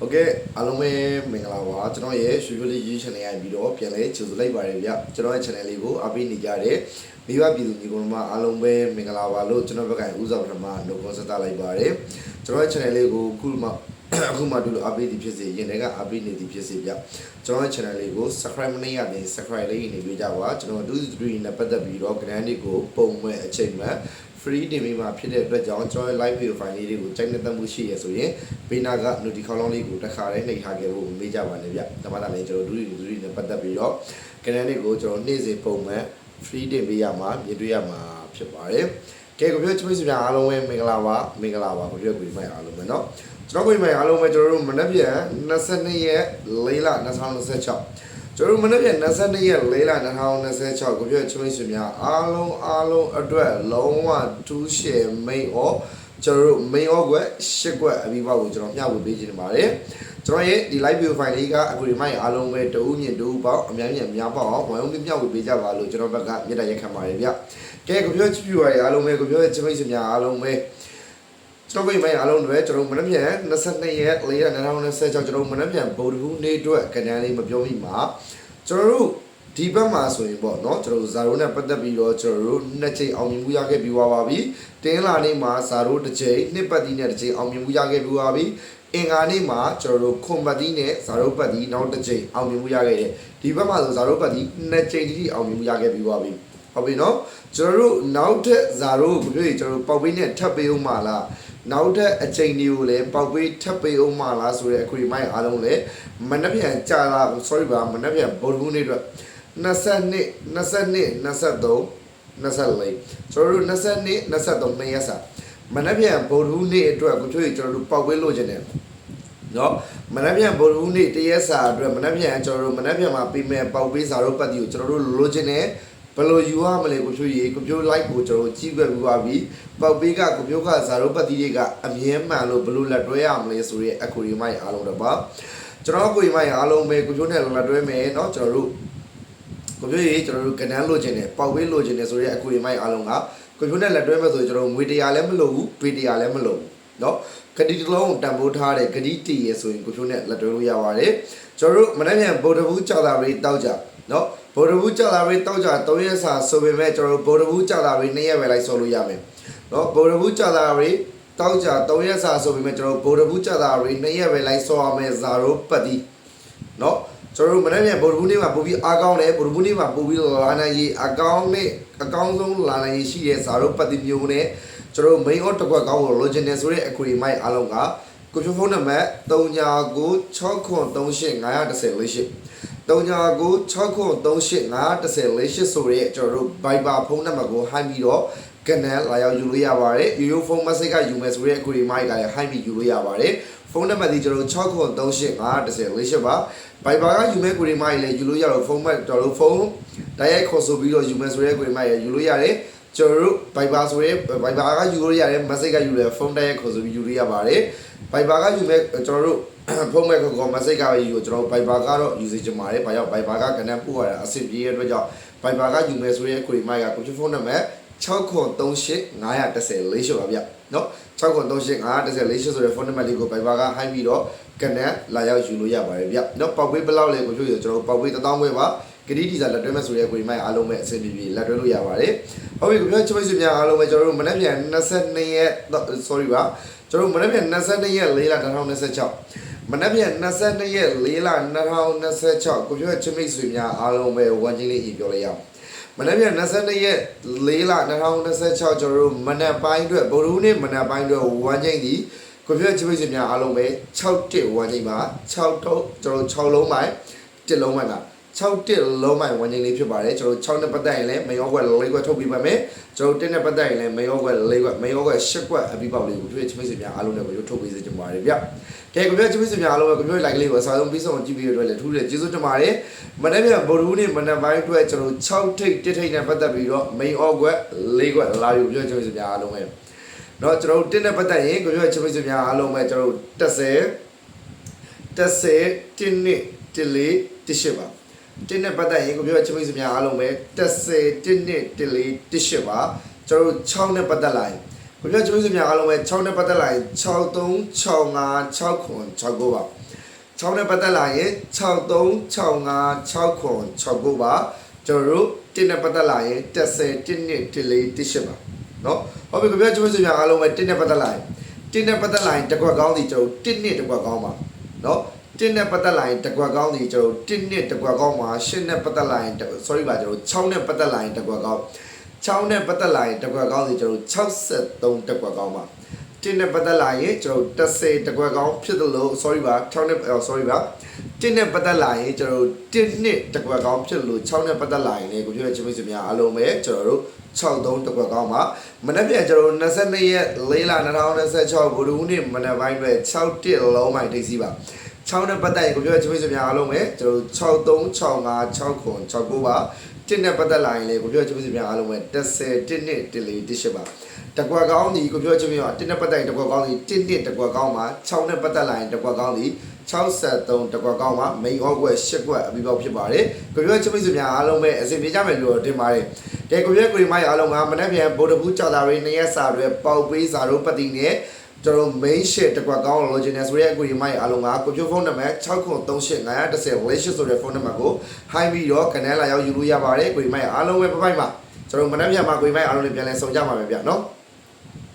โอเคအားလုံးပဲမင်္ဂလာပါကျွန်တော်ရဲ့ရွှေရွှေလေး YouTube channel ရပြီးတော့ပြန်လဲကြိုဆိုလိုက်ပါတယ်ဗျကျွန်တော်ရဲ့ channel လေးကိုအားပေးနေကြတဲ့မိဘပြည်သူညီကောင်မအားလုံးပဲမင်္ဂလာပါလို့ကျွန်တော်ဘက်ကဦးဆောင်ပထမနှုတ်ခွန်းဆက်သလိုက်ပါတယ်ကျွန်တော်ရဲ့ channel လေးကိုအခုမှတူလို့အားပေးသည်ဖြစ်စေရင်လည်းအားပေးနေသည်ဖြစ်စေဗျကျွန်တော်ရဲ့ channel လေးကို subscribe မနေရရင် subscribe လေးနေပေးကြပါကျွန်တော်2-3နဲ့ပတ်သက်ပြီးတော့ grant တွေကိုပုံမှန်အချိန်မှ free တင်ပေးမှာဖြစ်တဲ့အတွက်ကြောင့်ကျွန်တော်ရဲ့ live video file လေးတွေကိုကြိုက်နေတဲ့မှုရှိရဆိုရင်ဘေးနာက notification လေးကိုတစ်ခါတည်းနှိပ်ထားခဲ့ဖို့မေးကြပါနဲ့ဗျဒါမှသာလည်းကျွန်တော်2-3နဲ့ပတ်သက်ပြီးတော့ grant တွေကိုကျွန်တော်နေ့စဉ်ပုံမှန် free တင်ပေးရမှာမြင်တွေ့ရမှာဖြစ်ပါတယ်ကဲကိုပြောချစ်မိတ်ဆွေများအားလုံးပဲမင်္ဂလာပါကိုပြောကိုမိုက်အားလုံးပဲเนาะကျွန်တော်ကိုမိုက်အားလုံးပဲကျွန်တော်တို့မနေ့ပြန်22ရက်4လ2026ကျွန်တော်မနေ့ပြန်22ရက်4လ2026ကိုပြောချစ်မိတ်ဆွေများအားလုံးအတွက်လုံးဝ2ရှယ်မိန်အောကျွန်တော်တို့မိန်အောကွက်10ကွက်အပြီးပေါက်ကိုကျွန်တော်မျှဝေပေးခြင်းပါတယ်ကျွန်တော်ရဲ့ဒီ live video file လေးကအခုဒီမိုက်အားလုံးပဲတဦးမြင့်တဦးပေါက်အများကြီးများပေါက်အောင်ဝိုင်းဝန်းမျှဝေပေးကြပါလို့ကျွန်တော်ဘက်ကမြတ်တရက်ခံပါတယ်ဗျကဲကိုပြောချစ်ပြပါရအားလုံးပဲကိုပြောချစ်မိတ်ဆွေများအားလုံးပဲကျွန်တော်ကိုမိုက်အားလုံးတွေကျွန်တော်မနေ့ပြန်22ရက်4ရက်2026ကျွန်တော်မနေ့ပြန်ဗုဒ္ဓဟူးနေ့အတွက်ကဏ္ဍလေးမပြောမိမှာကျွန်တော်တို့ဒီဘက်မှာဆိုရင်ပေါ့เนาะကျွန်တော်ဇာရိုးနဲ့ပတ်သက်ပြီးတော့ကျွန်တော်တို့နှစ်ချိန်အောင်မြင်မှုရခဲ့ပြီးသွားပါပြီတင်းလာနေ့မှာဇာရိုးတစ်ချိန်နှစ်ပတ်တီးနဲ့တစ်ချိန်အောင်မြင်မှုရခဲ့ပြီးသွားပြီအင်္ဂါနေ့မှာကျွန်တော်တို့ခွန်ပတ်တီးနဲ့ဇာရိုးပတ်တီးနောက်တစ်ချိန်အောင်မြင်မှုရခဲ့တယ်ဒီဘက်မှာဆိုဇာရိုးပတ်တီးနှစ်ချိန်တိတိအောင်မြင်မှုရခဲ့ပြီးသွားပြီဟုတ်ပြီเนาะကျွန်တော်တို့နောက်ထပ်ဇာရိုးကိုပြောရင်ကျွန်တော်တို့ပေါက်ပေးနဲ့ထပ်ပေးအောင်မလားနောက်ထပ်အချိန်တွေကိုလည်းပေါက်ပေးထပ်ပေးအောင်မလားဆိုတဲ့အခုဒီမိုက်အားလုံးလည်းမနှက်ပြန်ကြာလာ sorry ပါမနှက်ပြန်ဗုဒ္ဓဟူးနေ့အတွက်22 23 24ကျွန်တော်တို့22 23နှစ်ရက်စာမနှက်ပြန်ဗုဒ္ဓဟူးနေ့အတွက်ကိုတို့ကျွန်တော်တို့ပေါက်ပေးလို့ခြင်းတယ်เนาะမနှက်ပြန်ဗုဒ္ဓဟူးနေ့တရက်စာအတွက်မနှက်ပြန်ကျွန်တော်တို့မနှက်ပြန်မှာပေးမယ်ပေါက်ပေးစာတို့ပတ်တီကိုကျွန်တော်တို့လိုချင်တယ်ဘယ်လိုယူရမလဲကိုတို့ရေကိုပြိုး like ကိုကျွန်တော်ကြည့်ခဲ့ပြီးပါပြီပေါက်ပေးကကိုပြိုးကဇာတို့ပတ်တီတွေကအမြဲမှန်လို့ဘယ်လိုလက်တွဲရမလဲဆိုရဲအခုဒီမိုက်အားလုံးတော့ပါကျွန်တော်ကိုဒီမိုက်အားလုံးပဲကိုပြိုးနဲ့လက်တွဲမယ်เนาะကျွန်တော်တို့ကိုပြိုးရေကျွန်တော်တို့ကဏ္ဍလိုချင်တယ်ပေါက်ပေးလိုချင်တယ်ဆိုရဲအခုဒီမိုက်အားလုံးကကိုပြိုးနဲ့လက်တွဲမယ်ဆိုကျွန်တော်ငွေတရားလည်းမလိုဘူးပေတရားလည်းမလိုဘူးเนาะဂတိတစ်လုံးတန်ဖိုးထားတဲ့ဂတိတည်ရဆိုရင်ကိုပြိုးနဲ့လက်တွဲလို့ရပါတယ်ကျွန်တော်တို့မနေ့ပြန်ဗုဒ္ဓဘူးကြောက်တာတွေတောက်ကြเนาะဗုဒ္ဓဘူးကြောက်တာတွေတောက်ကြ3ရက်စာဆိုပေမဲ့ကျွန်တော်တို့ဗုဒ္ဓဘူးကြောက်တာတွေ2ရက်ပဲလိုက်ဆိုလို့ရမယ်เนาะဗုဒ္ဓဘူးကြောက်တာတွေတောက်ကြ3ရက်စာဆိုပေမဲ့ကျွန်တော်တို့ဗုဒ္ဓဘူးကြောက်တာတွေ2ရက်ပဲလိုက်ဆိုရမယ်ဇာရိုးပတ်တီเนาะကျွန်တော်တို့မနေ့ပြန်ဗုဒ္ဓဘူးနေ့မှာပို့ပြီးအားကောင်းတယ်ဗုဒ္ဓဘူးနေ့မှာပို့ပြီးလာနိုင်ရေးအကောင်းဆုံးလာနိုင်ရေးရှိတဲ့ဇာရိုးပတ်တီမျိုးနဲ့ကျွန်တော်တို့ main out တစ်ခွက်ကောင်းကိုလိုချင်တယ်ဆိုတဲ့အခွင့်အရေးအားလုံးကကိုဖုန်းနံပါတ်3996385108 3996385108ဆိုရဲကျွန်တော်တို့ Viber ဖုန်းနံပါတ်ကိုဟိုင်းပြီးတော့ကနေလာရောက်ယူလို့ရပါတယ်။ Yo phone message ကယူမယ်ဆိုရဲအခွင့်အရေးကလည်းဟိုင်းပြီးယူလို့ရပါတယ်။ဖုန်းနံပါတ်ဒီကျွန်တော်69385108ပါ။ Viber ကယူမဲ့ကိုရီမိုင်းလည်းယူလို့ရတော့ဖုန်းမတော်လို့ဖုန်းတိုက်ရိုက်ခေါ်ဆိုပြီးတော့ယူမယ်ဆိုရဲကိုရီမိုင်းယူလို့ရတယ်။ကျွန်တော်တို့ Viber ဆိုရဲ Viber ကယူလို့ရတယ် message ကယူတယ်ဖုန်းတိုက်ရိုက်ခေါ်ဆိုပြီးယူလို့ရပါတယ်။ Viber ကယူမဲ့ကျွန်တော်တို့ဖုန်းမဲ့ကော message ကပဲယူကျွန်တော် Viber ကတော့ usage ကြမှာတယ်။ဘာကြောင့် Viber ကကနေပို့ရတာအဆင်ပြေတဲ့အတွက်ကြောင့် Viber ကယူမယ်ဆိုရဲကိုရီမိုင်းကကွန်ပျူတာဖုန်းနံပါတ်69385104ပါဗျเนาะ69385104ဆိုတဲ့ဖုန်းနံပါတ်လေးကို Viber ကဟိုင်းပြီးတော့ကနေလာရောက်ယူလို့ရပါတယ်ဗျเนาะပေါက်ပေးဘယ်လောက်လဲကိုပြောရကျွန်တော်ပေါက်ပေး1000ပဲပါဂရီတီစာလက်တွဲမဲ့ဆိုရဲကိုရီမိုင်းအားလုံးပဲအဆင်ပြေပြေလက်တွဲလို့ရပါတယ်ဟုတ်ပြီကိုပြောချစ်မိတ်ဆွေများအားလုံးပဲကျွန်တော်တို့မနေ့ပြန်22ရက် sorry ပါကျွန်တော်တို့မနေ့ပြန်22ရက်4လ2026မနေ့ပြန်22ရက်4လ2026ကိုပြောချစ်မိတ်ဆွေများအားလုံးပဲဝမ်းချင်းလေးပြောလိုက်ရအောင်မနေ့ပြန်22ရက်4လ2026ကျွန်တော်တို့မနက်ပိုင်းအတွက်ဗုဒ္ဓဟူးနေ့မနက်ပိုင်းအတွက်ဝမ်းချင်းဒီကိုပြောချစ်မိတ်ဆွေများအားလုံးပဲ61ဝမ်းချင်းပါ6တော့ကျွန်တော်6လုံးပိုင်း1လုံးပိုင်းက6လုံးပိုင်းဝန်ချင်းလေးဖြစ်ပါတယ်ကျွန်တော်6နဲ့ပတ်သက်ရင်လည်းမေယောကွက်4ကွက်ထုတ်ပြီးပါမယ်ကျွန်တော်1နဲ့ပတ်သက်ရင်လည်းမေယောကွက်4ကွက်မေယောကွက်10ကွက်အပြီးပေါက်လေးကိုတွေ့ချမိတ်ဆွေများအားလုံးနဲ့ကိုထုတ်ပေးစေချင်ပါတယ်ဗျကဲကိုပြောချမိတ်ဆွေများအားလုံးကိုပြော like လေးကိုအစားဆုံးပြီးဆုံးကြည့်ပြီးတော့လည်းထူးတယ်ကျေးဇူးတင်ပါတယ်မနေ့ကဗုဒ္ဓဟူးနေ့မနက်ပိုင်းအတွက်ကျွန်တော်6ထိပ်1ထိပ်နဲ့ပတ်သက်ပြီးတော့ main အောကွက်4ကွက်လာယူပြောချမိတ်ဆွေများအားလုံးပဲเนาะကျွန်တော်1နဲ့ပတ်သက်ရင်ကိုပြောချမိတ်ဆွေများအားလုံးပဲကျွန်တော်10 1နှစ်1 4 1 8ပါတင်းနဲ့ပတ်သက်ရင်ကိုပြောချစ်မိတ်ဆွေများအားလုံးပဲ10 1 2 1 4 1 8ပါကျွန်တော်တို့6နဲ့ပတ်သက်လာရင် ကိုပြောချင်မိတ်ဆွေများအားလုံးပဲ6နဲ့ပတ်သက်လာရင်63656969ပါ6နဲ့ပတ်သက်လာရင်63656969ပါကျွန်တော်တို့1နဲ့ပတ်သက်လာရင်10 1နှစ်1လေး1ပါနော်ဟုတ်ပြီကိုပြောချင်မိတ်ဆွေများအားလုံးပဲ1နဲ့ပတ်သက်လာရင်1နဲ့ပတ်သက်လာရင်တစ်ခွက်ကောင်းစီကျွန်တော်1နှစ်တစ်ခွက်ကောင်းပါနော်1နဲ့ပတ်သက်လာရင်တစ်ခွက်ကောင်းစီကျွန်တော်1နှစ်တစ်ခွက်ကောင်းပါ8နဲ့ပတ်သက်လာရင် sorry ပါကျွန်တော်6နဲ့ပတ်သက်လာရင်တစ်ခွက်ကောင်း6နဲ့ပတ်သက်လာရင်တစ်ခွက်ကောင်းစီကျွန်တော်63တစ်ခွက်ကောင်းပါ1နဲ့ပတ်သက်လာရင်ကျွန်တော်10တစ်ခွက်ကောင်းဖြစ်တယ်လို့ sorry ပါ6နဲ့ sorry ပါ1နဲ့ပတ်သက်လာရင်ကျွန်တော်1နှစ်တစ်ခွက်ကောင်းဖြစ်လို့6နဲ့ပတ်သက်လာရင်လေကိုပြောချင်မိတ်ဆွေများအားလုံးပဲကျွန်တော်တို့63တစ်ခွက်ကောင်းပါမနေ့ပြန်ကျွန်တော်22ရက်4လ2026ဗုဒ္ဓဟူးနေ့မနေ့ပိုင်းပဲ6တစ်လုံးပိုင်းတိတ်စီပါ6နဲ့ပတ်သက်ရင်ကိုပြောချင်မိတ်ဆွေများအားလုံးပဲကျွန်တော်63656969ပါ1နဲ့ပတ်သက်လာရင်လေကိုပြောချင်မိတ်ဆွေများအားလုံးပဲ10 1နှစ်1လေး1ပါတကွက်ကောင်းဒီကိုပြောချင်မိတော့1နဲ့ပတ်သက်ရင်တကွက်ကောင်းဒီ1နှစ်တကွက်ကောင်းပါ6နဲ့ပတ်သက်လာရင်တကွက်ကောင်းဒီ63တကွက်ကောင်းပါမိန်ဟောက်ကွက်8ကွက်အပြီးပေါက်ဖြစ်ပါတယ်ကိုပြောချင်မိတ်ဆွေများအားလုံးပဲအစီအပြေကြမယ်လို့တင်ပါတယ်ကဲကိုပြောကိုရီမိုင်းအားလုံးကမနေ့ပြန်ဗုဒ္ဓဘူးကြော်တာတွေ2ရက်စာတွေပေါက်ပေးစာတို့ပတ်တိနဲ့ကျွန်တော် main share တကွက်ကောင်းလို့ logic ဆိုရဲကိုရီမိုင်းအားလုံးကကိုပြောဖုန်းနံပါတ်6938510ဆိုတဲ့ဖုန်းနံပါတ်ကို high ပြီးတော့ကနေလာရောက်ယူလို့ရပါတယ်ကိုရီမိုင်းအားလုံးပဲပပိုက်ပါကျွန်တော်မနေ့ပြန်မှာကိုရီမိုင်းအားလုံးလည်းပြန်လဲဆုံကြပါမယ်ဗျာနော်